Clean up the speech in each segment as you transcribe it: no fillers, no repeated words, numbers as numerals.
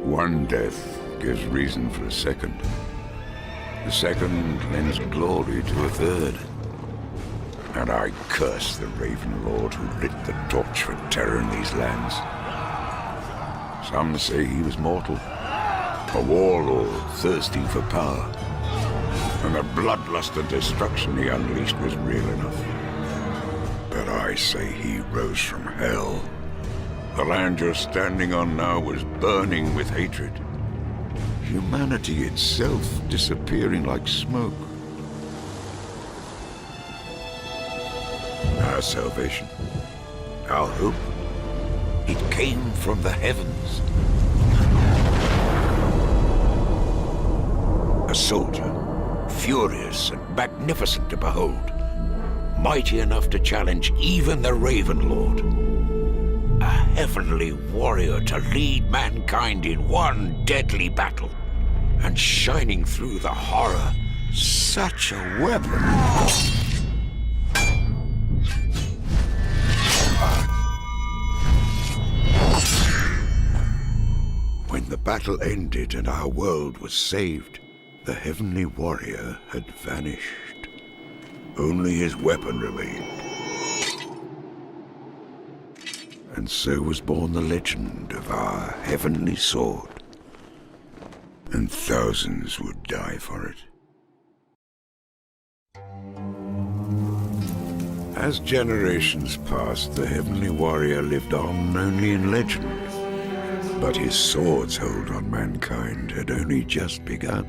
One death gives reason for a second. The second lends glory to a third. And I curse the Raven Lord who lit the torch for terror in these lands. Some say he was mortal, a warlord thirsty for power, and the bloodlust and destruction he unleashed was real enough. But I say he rose from hell. The land you're standing on now was burning with hatred. Humanity itself disappearing like smoke. Our salvation, our hope, it came from the heavens. A soldier, furious and magnificent to behold, mighty enough to challenge even the Raven Lord. A heavenly warrior to lead mankind in one deadly battle, and shining through the horror, such a weapon. When the battle ended and our world was saved, the heavenly warrior had vanished. Only his weapon remained. And so was born the legend of our heavenly sword. And thousands would die for it. As generations passed, the heavenly warrior lived on only in legend. But his sword's hold on mankind had only just begun.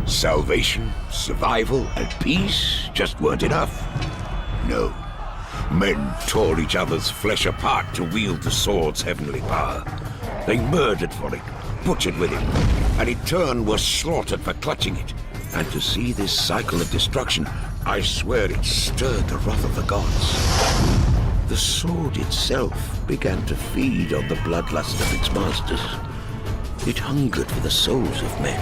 Salvation, survival, and peace just weren't enough. No. Men tore each other's flesh apart to wield the sword's heavenly power. They murdered for it, butchered with it, and in turn were slaughtered for clutching it. And to see this cycle of destruction, I swear it stirred the wrath of the gods. The sword itself began to feed on the bloodlust of its masters. It hungered for the souls of men,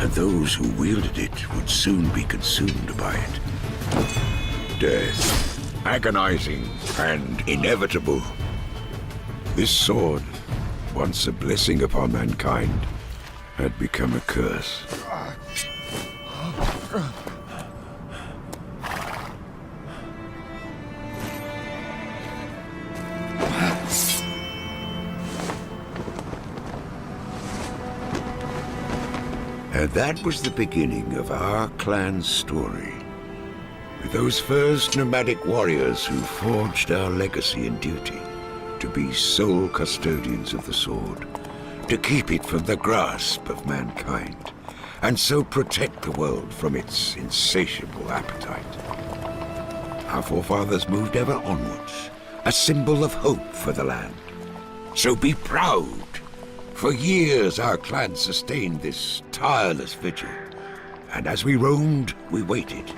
and those who wielded it would soon be consumed by it. Death, agonizing and inevitable. This sword, once a blessing upon mankind, had become a curse. And that was the beginning of our clan's story. With those first nomadic warriors who forged our legacy and duty to be sole custodians of the sword, to keep it from the grasp of mankind, and so protect the world from its insatiable appetite. Our forefathers moved ever onwards, a symbol of hope for the land. So be proud. For years our clan sustained this tireless vigil, and as we roamed, we waited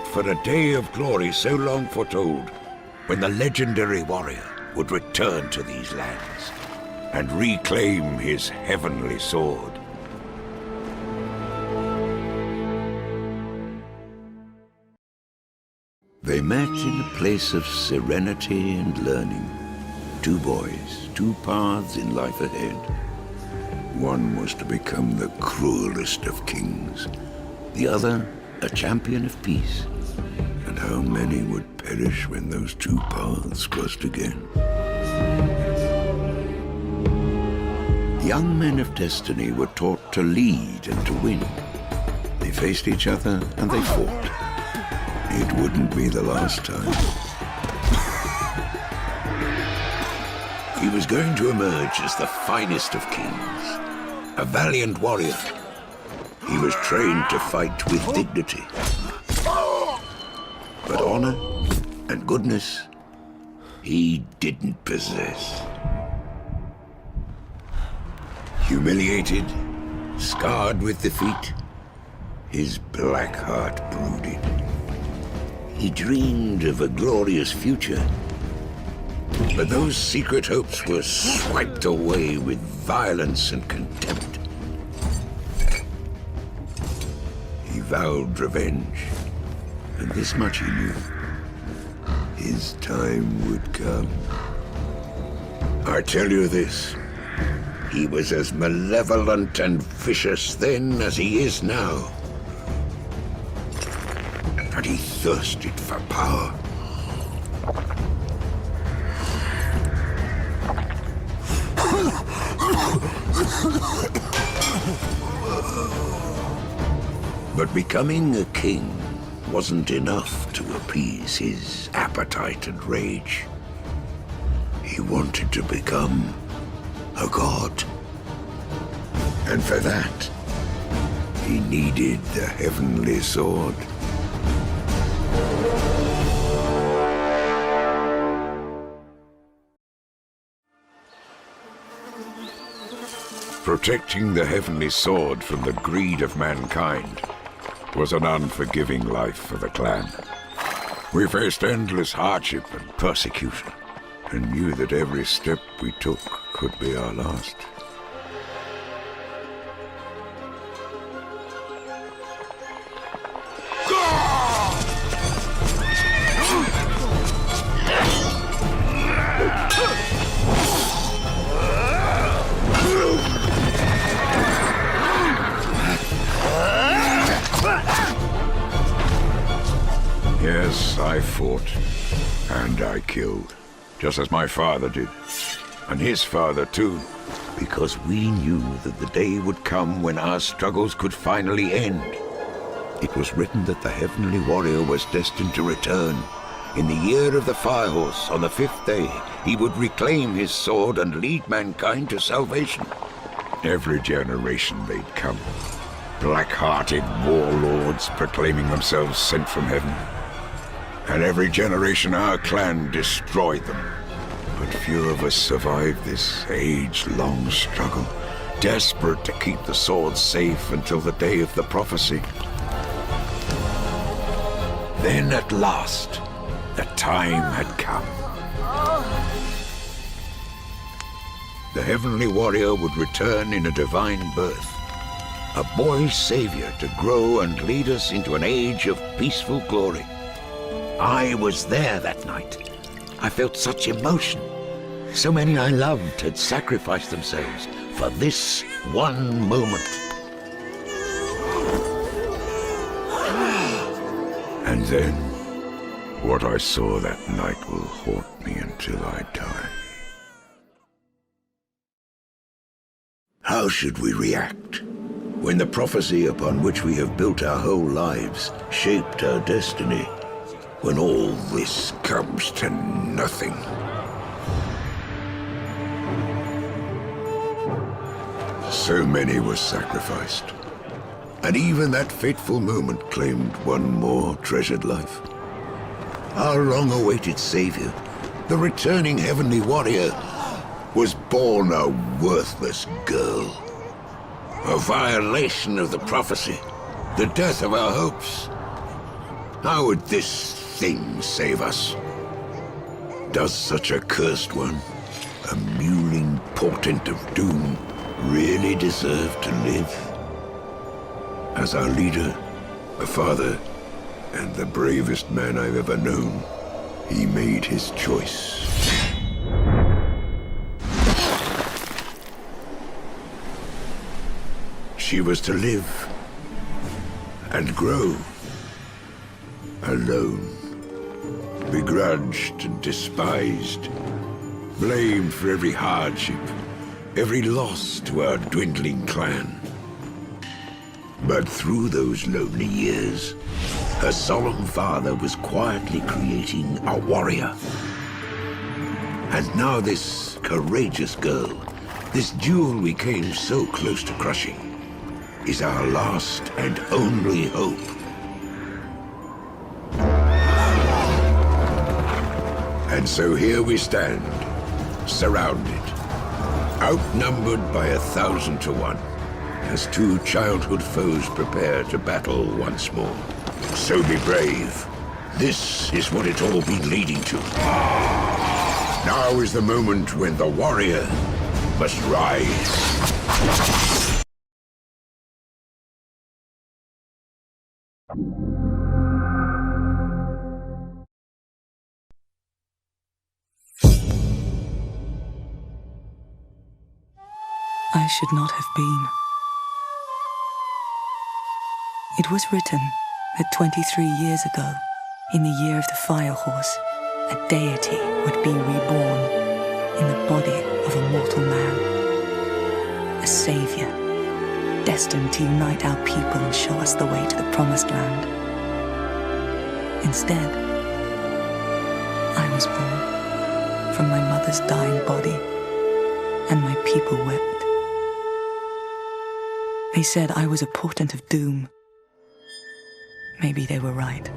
for a day of glory so long foretold, when the legendary warrior would return to these lands and reclaim his heavenly sword. They met in a place of serenity and learning. Two boys, two paths in life ahead. One was to become the cruelest of kings. The other, a champion of peace. And how many would perish when those two paths crossed again? Young men of destiny were taught to lead and to win. They faced each other and they fought. It wouldn't be the last time. He was going to emerge as the finest of kings, a valiant warrior. He was trained to fight with dignity. But honor and goodness, he didn't possess. Humiliated, scarred with defeat, his black heart brooded. He dreamed of a glorious future. But those secret hopes were swiped away with violence and contempt. He vowed revenge, and this much he knew. his time would come. I tell you this, he was as malevolent and vicious then as he is now. And he thirsted for power. But becoming a king wasn't enough to appease his appetite and rage. He wanted to become a god. And for that, he needed the heavenly sword. Protecting the heavenly sword from the greed of mankind was an unforgiving life for the clan. We faced endless hardship and persecution, and knew that every step we took could be our last. Yes, I fought, and I killed, just as my father did, and his father too, because we knew that the day would come when our struggles could finally end. It was written that the Heavenly Warrior was destined to return. In the year of the Firehorse, on the 5th day, he would reclaim his sword and lead mankind to salvation. Every generation they'd come, black-hearted warlords proclaiming themselves sent from heaven. And every generation our clan destroyed them. But few of us survived this age-long struggle, desperate to keep the sword safe until the day of the prophecy. Then at last, the time had come. The Heavenly Warrior would return in a divine birth, a boy savior to grow and lead us into an age of peaceful glory. I was there that night. I felt such emotion. So many I loved had sacrificed themselves for this one moment. And then, what I saw that night will haunt me until I die. How should we react when the prophecy upon which we have built our whole lives shaped our destiny? When all this comes to nothing. So many were sacrificed. And even that fateful moment claimed one more treasured life. Our long-awaited savior, the returning Heavenly Warrior, was born a worthless girl. A violation of the prophecy, the death of our hopes. How would this thing save us? Does such a cursed one, a mewling portent of doom, really deserve to live? As our leader, a father, and the bravest man I've ever known, he made his choice. She was to live and grow alone. Begrudged and despised, blamed for every hardship, every loss to our dwindling clan. But through those lonely years, her solemn father was quietly creating a warrior. And now this courageous girl, this jewel we came so close to crushing, is our last and only hope. And so here we stand, surrounded, outnumbered by 1,000 to 1, as two childhood foes prepare to battle once more. So be brave. This is what it's all been leading to. Now is the moment when the warrior must rise. I should not have been. It was written that 23 years ago, in the year of the fire horse, a deity would be reborn in the body of a mortal man. A savior, destined to unite our people and show us the way to the promised land. Instead, I was born from my mother's dying body, and my people wept. They said I was a portent of doom. Maybe they were right.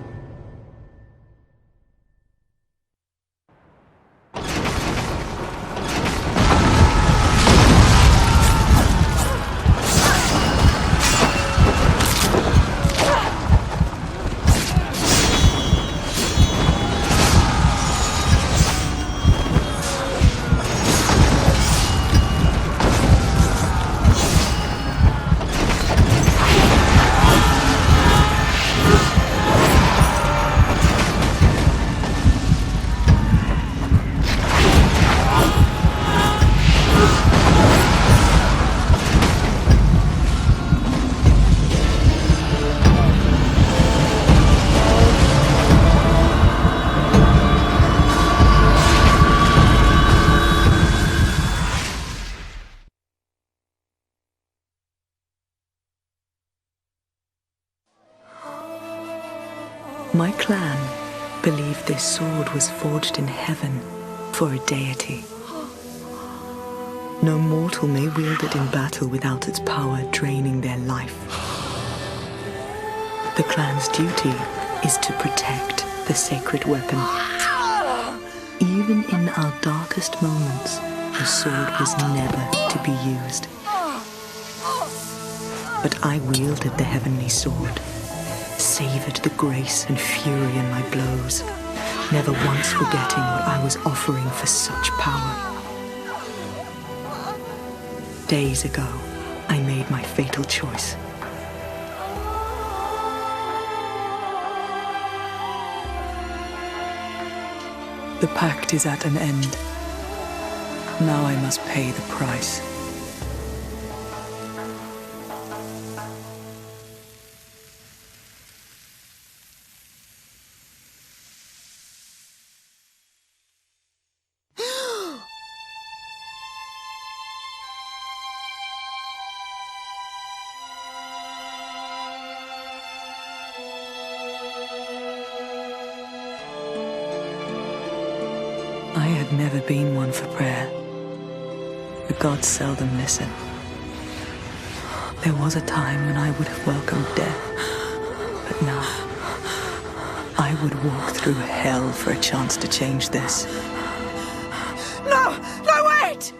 My clan believed this sword was forged in heaven for a deity. No mortal may wield it in battle without its power draining their life. The clan's duty is to protect the sacred weapon. Even in our darkest moments, the sword was never to be used. But I wielded the heavenly sword, savored the grace and fury in my blows, never once forgetting what I was offering for such power. Days ago, I made my fatal choice. The pact is at an end. Now I must pay the price. I had never been one for prayer. The gods seldom listen. There was a time when I would have welcomed death, but now I would walk through hell for a chance to change this. No! No, wait!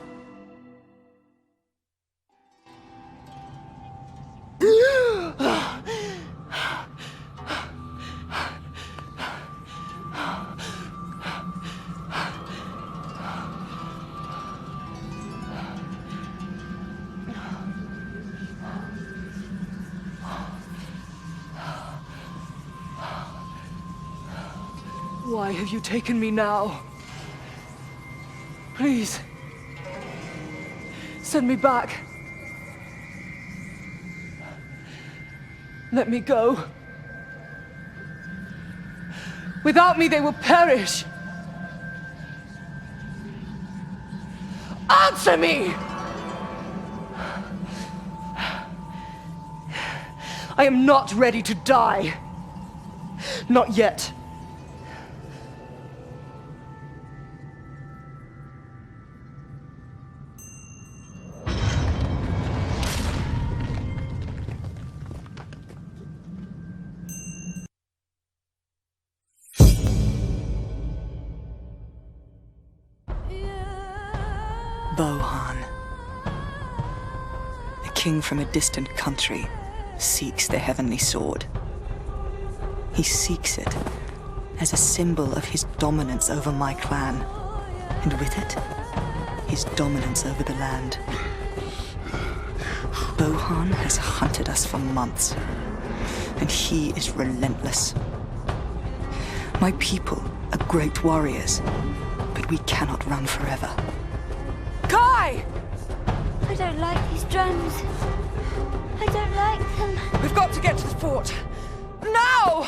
Why have you taken me now? Please, send me back. Let me go. Without me, they will perish. Answer me! I am not ready to die. Not yet. Bohan, a king from a distant country, seeks the heavenly sword. He seeks it as a symbol of his dominance over my clan, and with it, his dominance over the land. Bohan has hunted us for months, and he is relentless. My people are great warriors, but we cannot run forever. Kai! I don't like these drones. I don't like them. We've got to get to the fort. Now!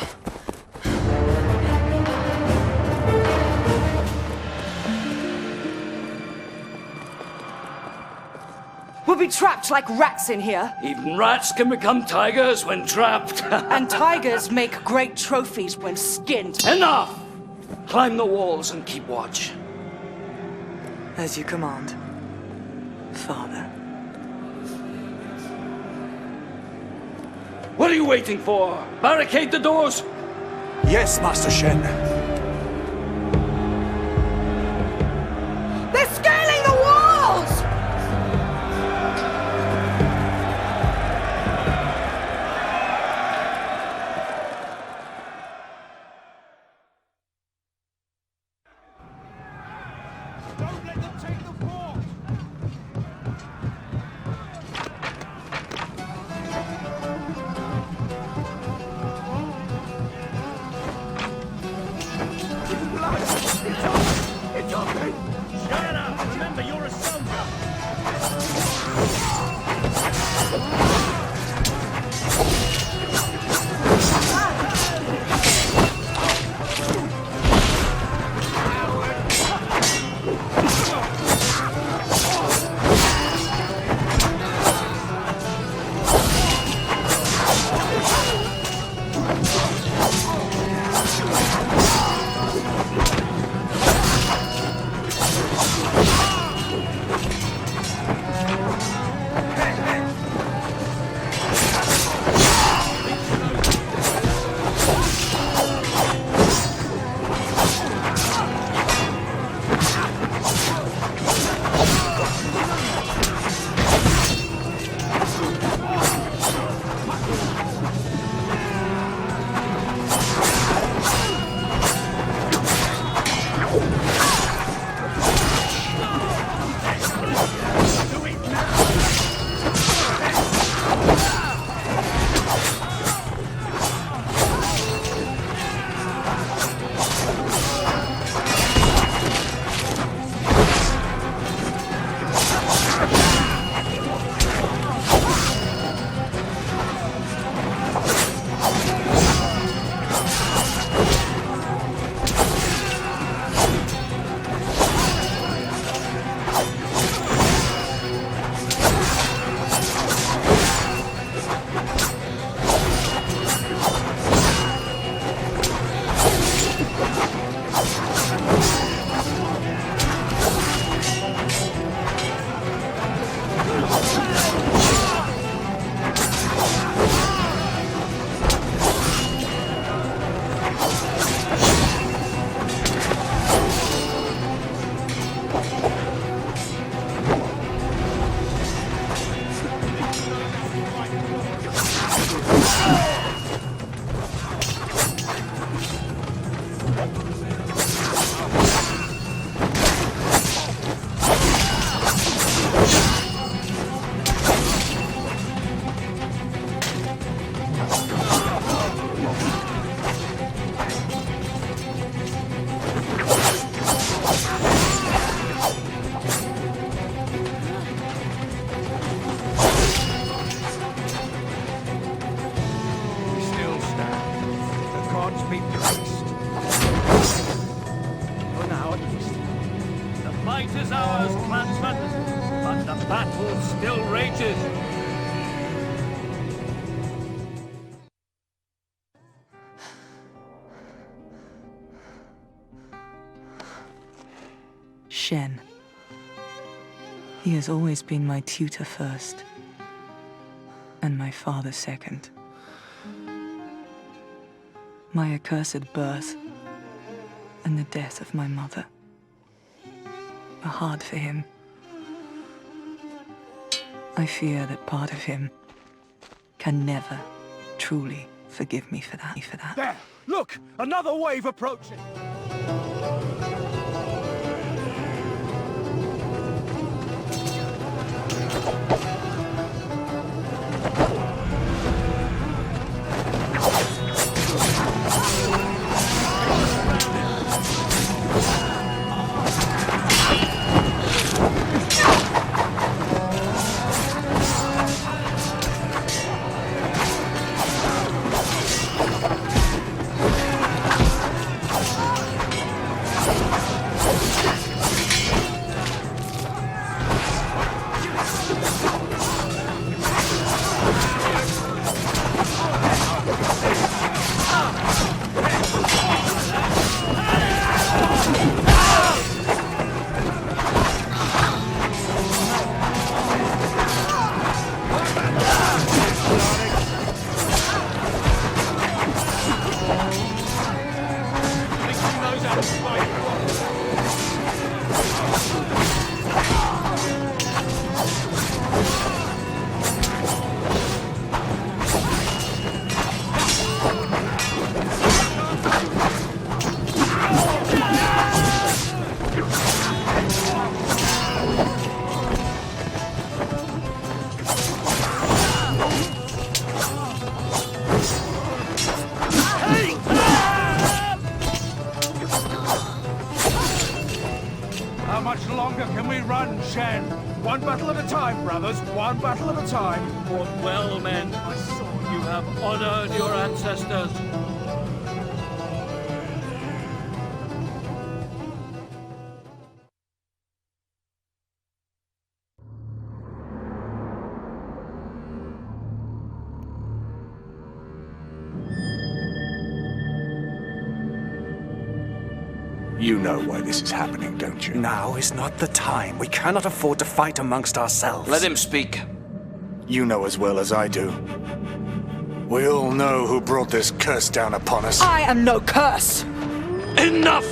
We'll be trapped like rats in here. Even rats can become tigers when trapped. And tigers make great trophies when skinned. Enough! Climb the walls and keep watch. As you command, Father. What are you waiting for? Barricade the doors! Yes, Master Shen. They're scaling the walls! Don't let them take the fort! It's okay! Shut up! Remember, you're a soldier! fight is ours, clansmen, but the battle still rages. Shen. He has always been my tutor first, and my father second. My accursed birth and the death of my mother were hard for him. I fear that part of him can never truly forgive me for that. There! Look! Another wave approaching! How much longer can we run, Shen? One battle at a time, brothers. One battle at a time. Fought well, men. I saw you have honored your ancestors. You know why this is happening, don't you? Now is not the time. We cannot afford to fight amongst ourselves. Let him speak. You know as well as I do. We all know who brought this curse down upon us. I am no curse! Enough!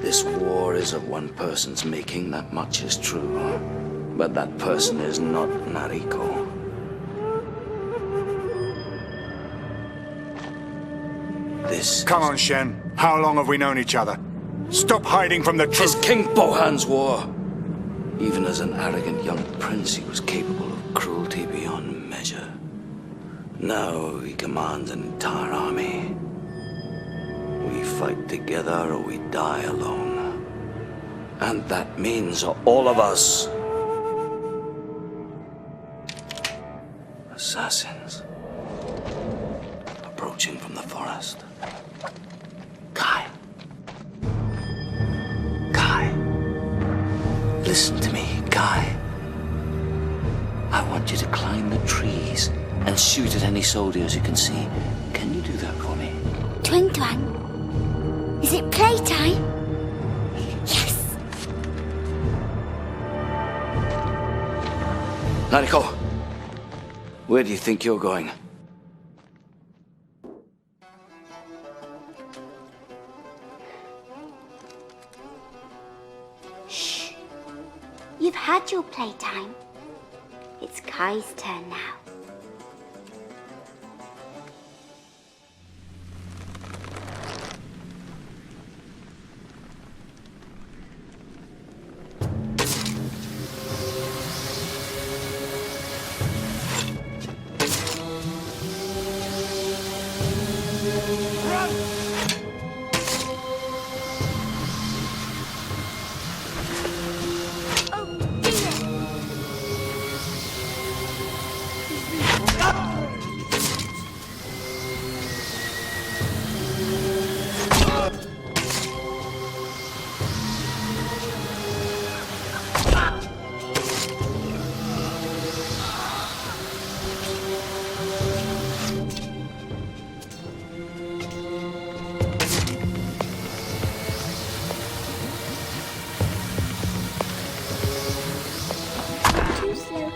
This war is of one person's making, that much is true. But that person is not Nariko. This Come on, Shen. How long have we known each other? Stop hiding from the is truth. King Bohan's war. Even as an arrogant young prince, he was capable of cruelty beyond measure. Now he commands an entire army. We fight together or we die alone. And that means all of us. Assassins. Approaching from the forest. Kai. Kai. Listen to me, Kai. I want you to climb the trees and shoot at any soldiers you can see. Can you do that for me? Twang Twang. Is it playtime? Yes. Nariko, where do you think you're going? Shh. You've had your playtime. It's Kai's turn now. Too slow.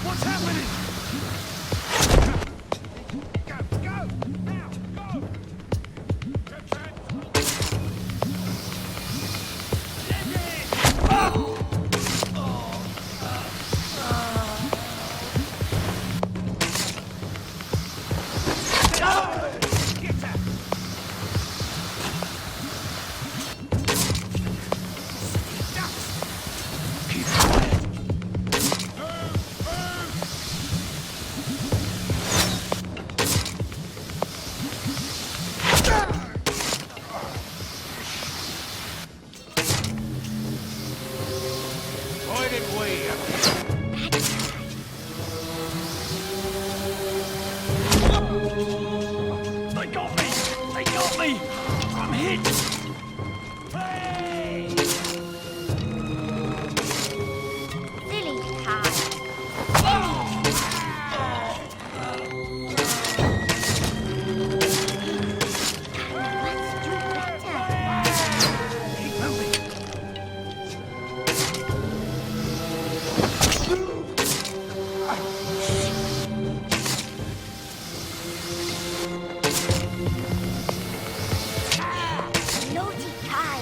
What's happening? Go! Now! Go! me! I'm hit! Hey! Silly cat. Let's do better. Keep moving! Naughty Kai.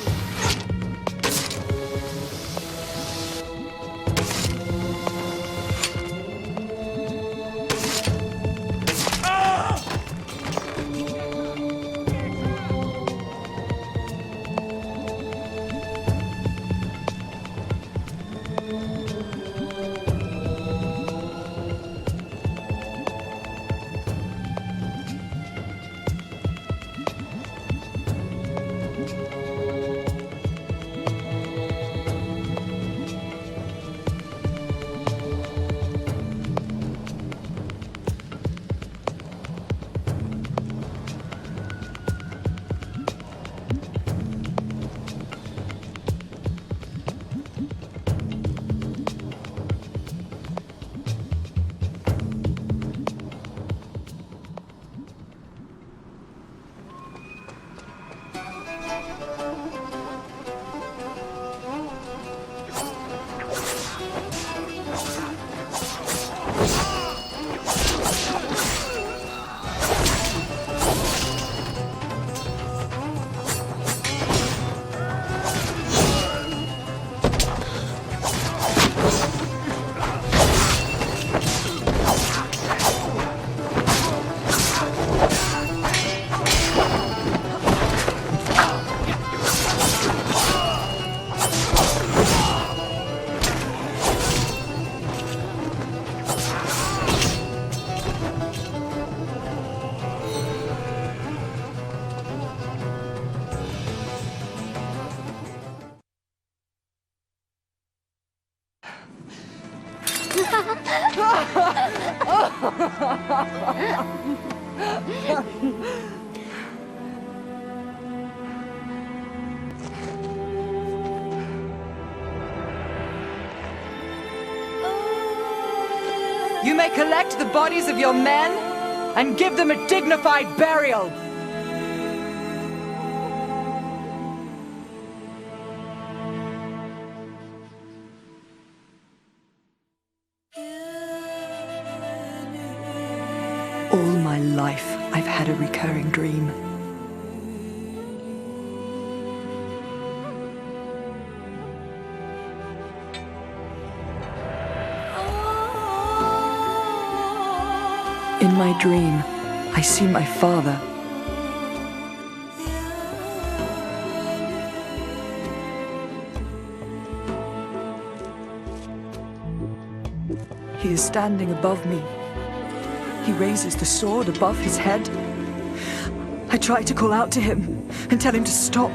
You may collect the bodies of your men and give them a dignified burial. All my life, I've had a recurring dream. In my dream, I see my father. He is standing above me. He raises the sword above his head. I try to call out to him and tell him to stop,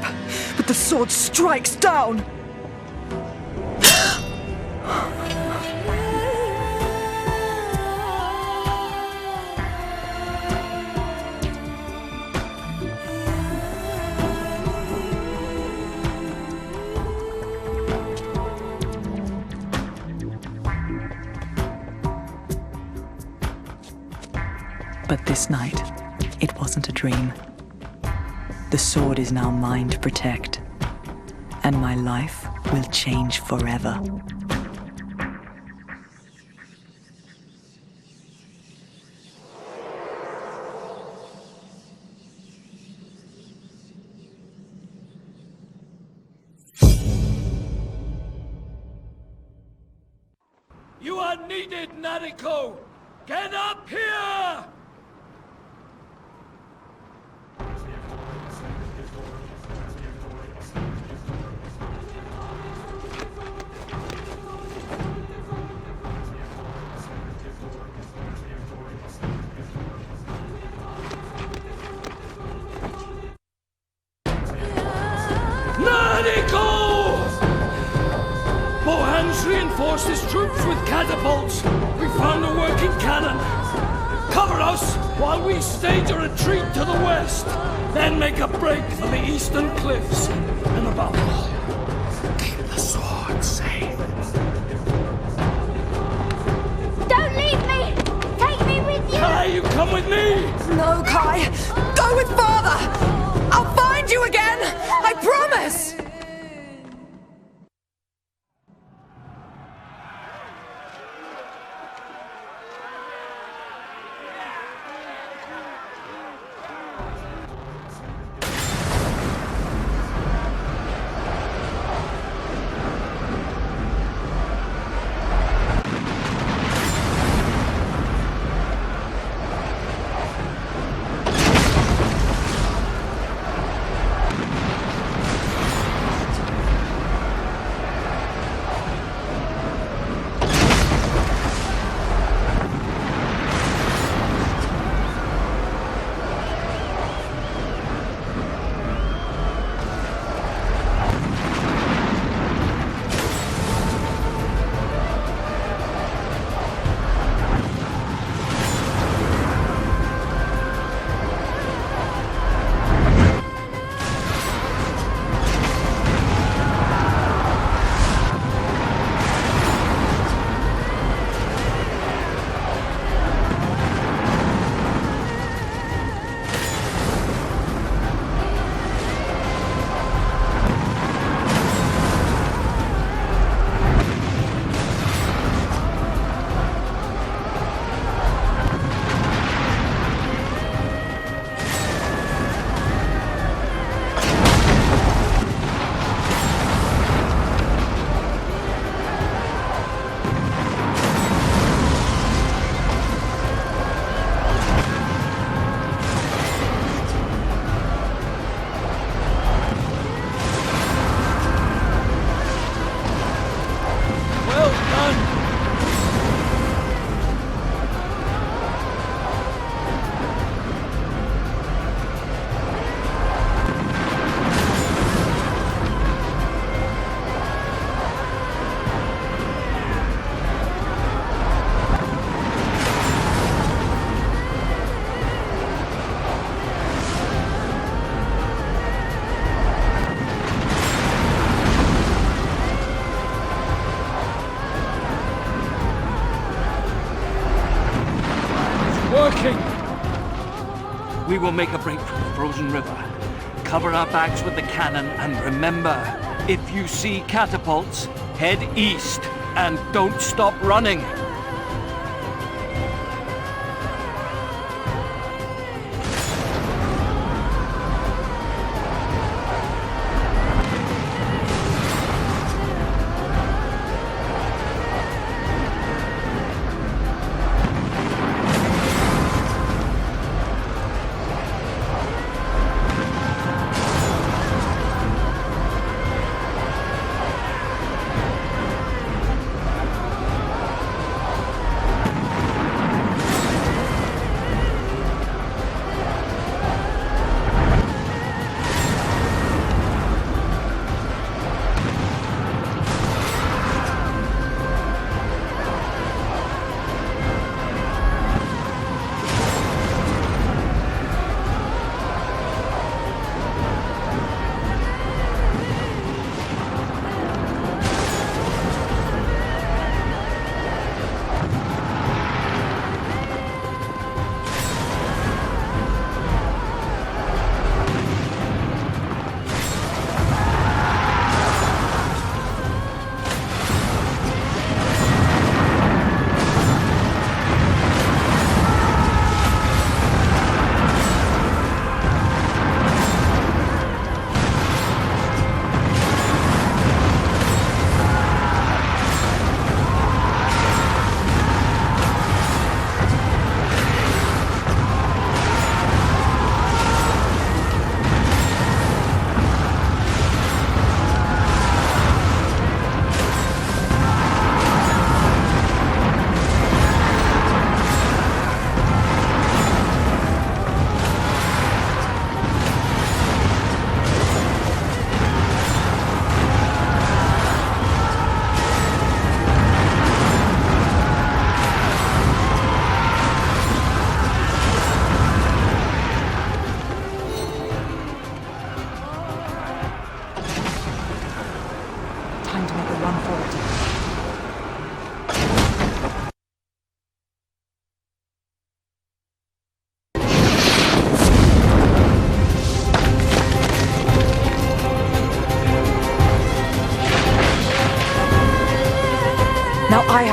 but the sword strikes down. But this night, it wasn't a dream. The sword is now mine to protect, and my life will change forever. You are needed, Nariko! Get up here! Mohan's reinforced his troops with catapults. We found a working cannon. Cover us while we stage a retreat to the west. Then make a break for the eastern cliffs. And above all, keep the sword safe. Don't leave me! Take me with you! Kai, you come with me! No, Kai! Go with Father! I'll find you again! I promise! Working! We will make a break for the frozen river. Cover our backs with the cannon, and remember, if you see catapults, head east and don't stop running.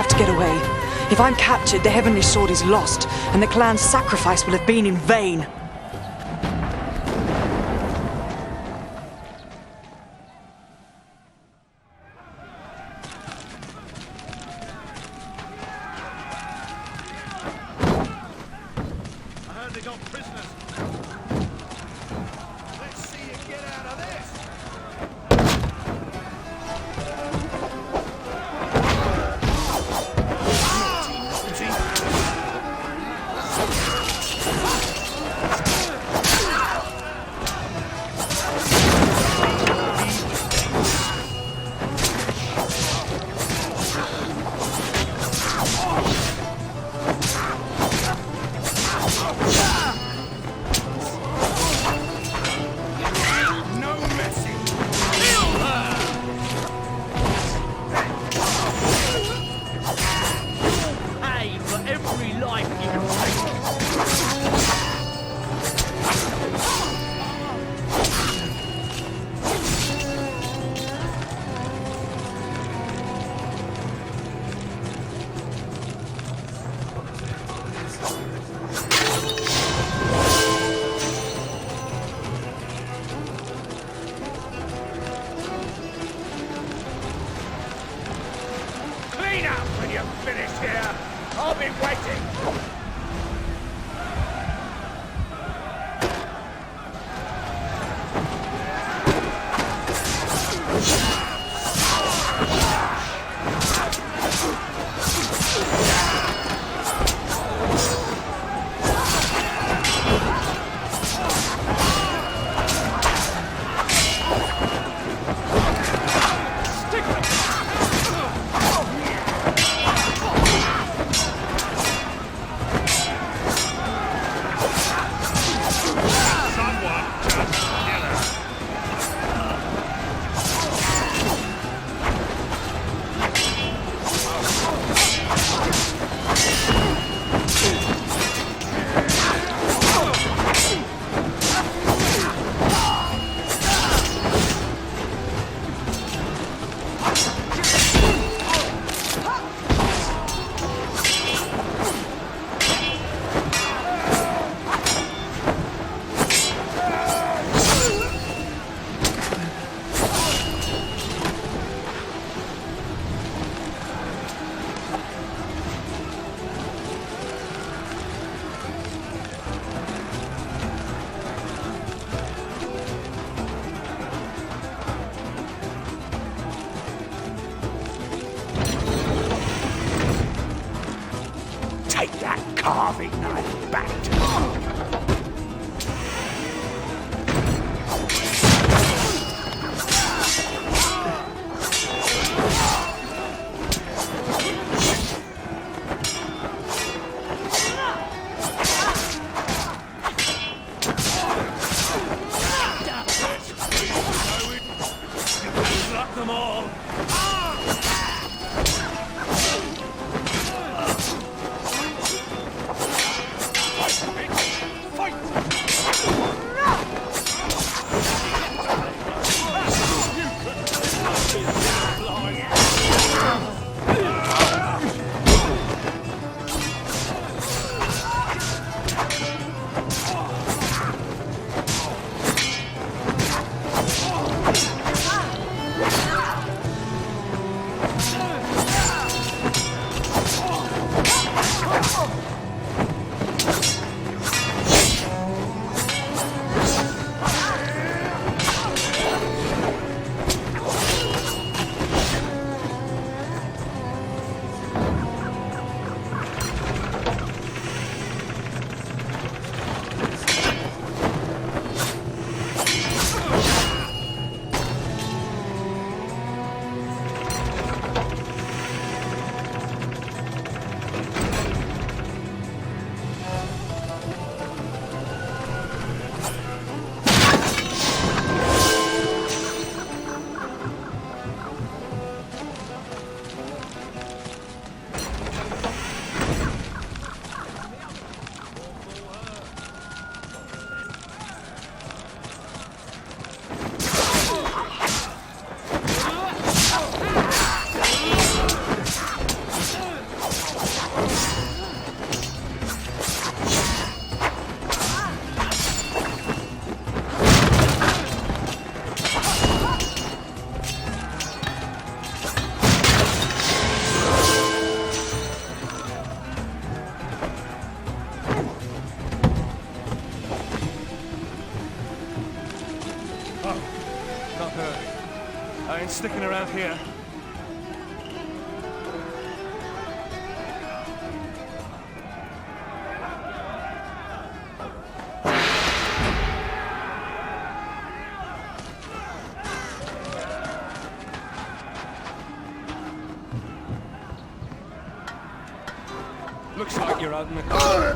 to get away. If I'm captured, the Heavenly Sword is lost, and the clan's sacrifice will have been in vain. I heard they got prisoners. Let's see you get out of this. Clean up when you're finished here. I'll be waiting. Take that carving knife back to me. Lock them all. Oh, not her. I ain't sticking around here. Looks like you're out in the car.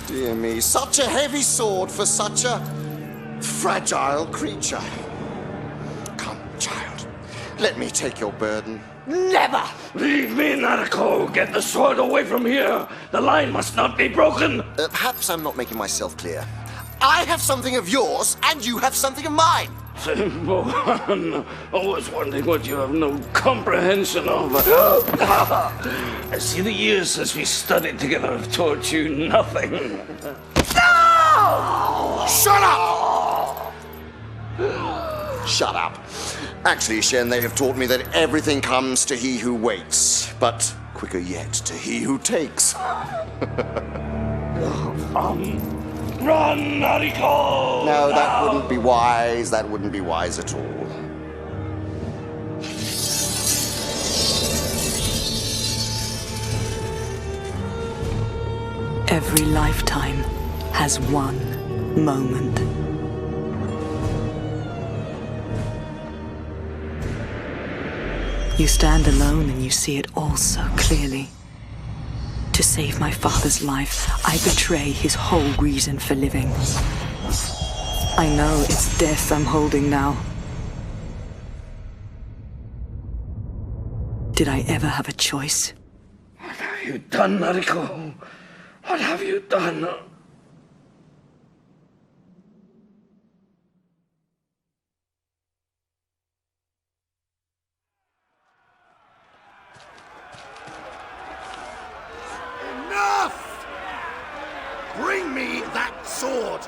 Dear me, such a heavy sword for such a fragile creature. Come, child, let me take your burden. Never! Leave me, Nariko! Get the sword away from here! The line must not be broken! Perhaps I'm not making myself clear. I have something of yours, and you have something of mine. Bohan, always wondering what you have no comprehension of. I see the years since we studied together have taught you nothing. No! Shut up! Shut up. Actually, Shen, they have taught me that everything comes to he who waits, but quicker yet to he who takes. Run, Nariko! No, that wouldn't be wise. That wouldn't be wise at all. Every lifetime has one moment. You stand alone and you see it all so clearly. To save my father's life, I betray his whole reason for living. I know it's death I'm holding now. Did I ever have a choice? What have you done, Nariko? What have you done? Enough! Bring me that sword!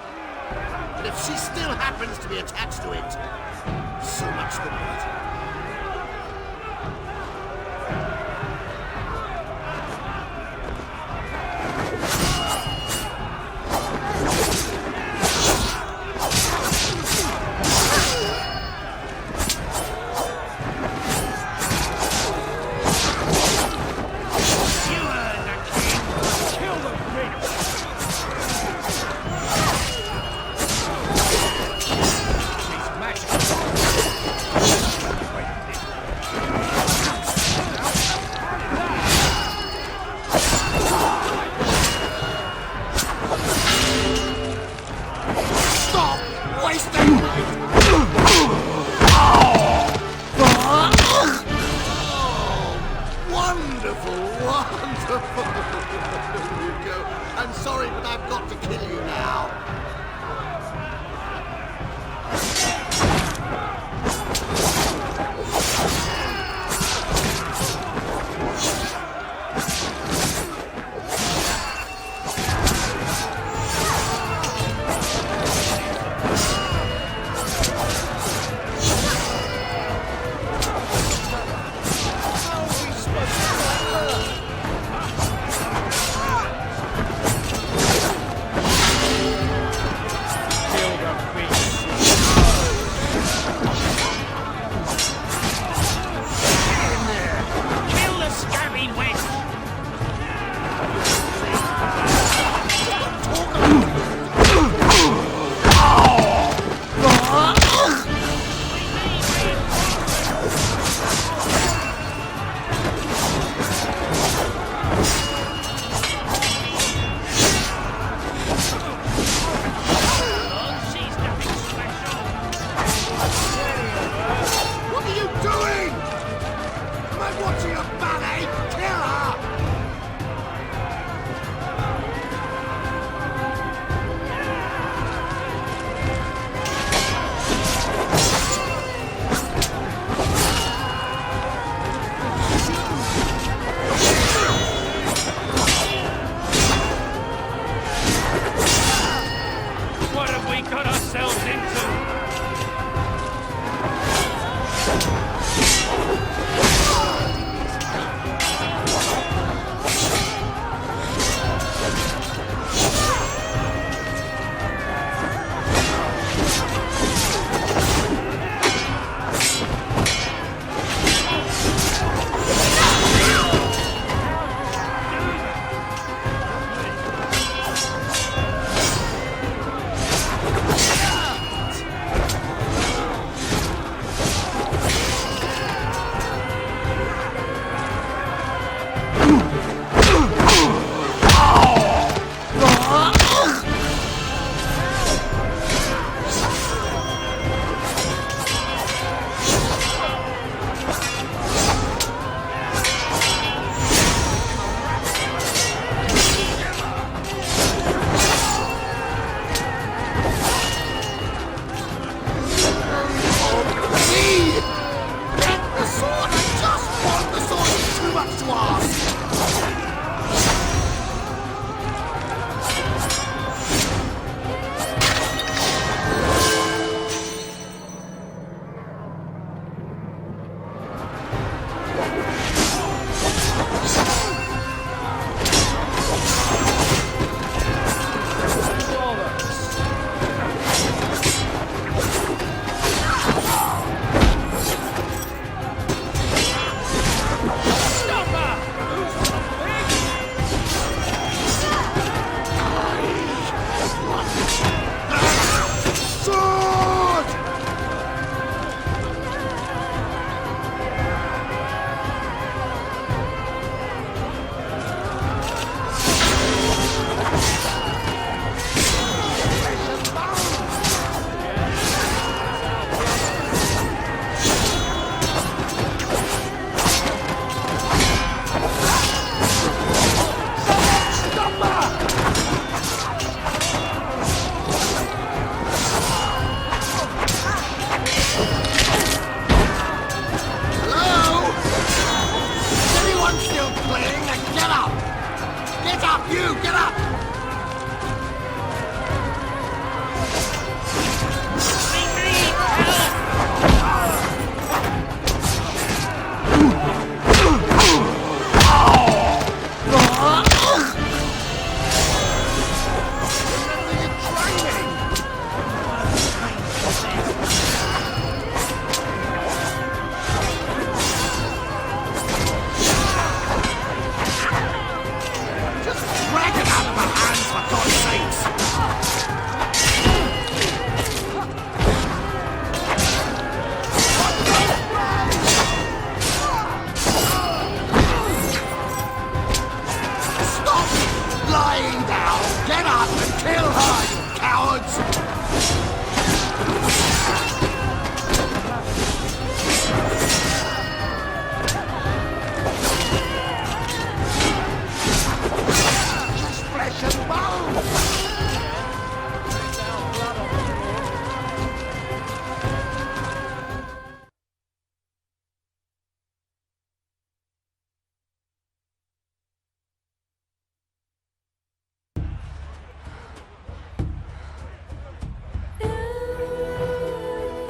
And if she still happens to be attached to it, so much the better. I'm sorry, but I've got to kill you now.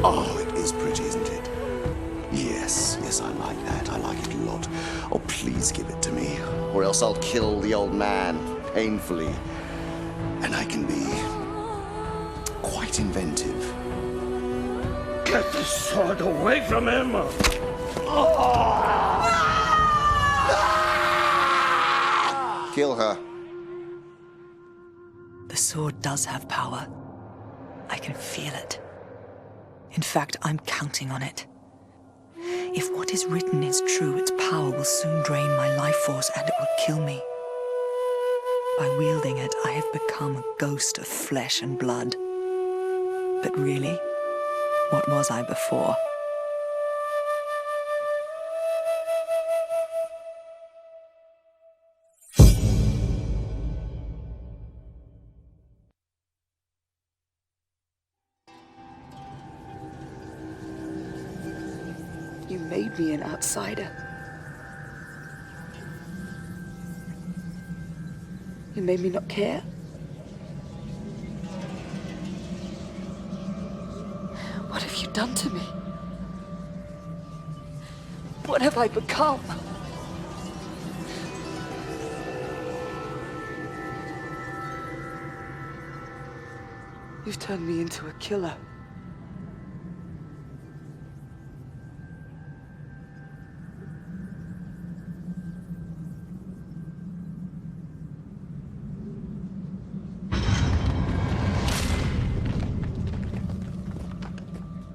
Oh, it is pretty, isn't it? Yes, I like that. I like it a lot. Oh, please give it to me, or else I'll kill the old man painfully. And I can be quite inventive. Get the sword away from him! Kill her. The sword does have power. I can feel it. In fact, I'm counting on it. If what is written is true, its power will soon drain my life force and it will kill me. By wielding it, I have become a ghost of flesh and blood. But really, what was I before? You made me an outsider. You made me not care. What have you done to me? What have I become? You've turned me into a killer.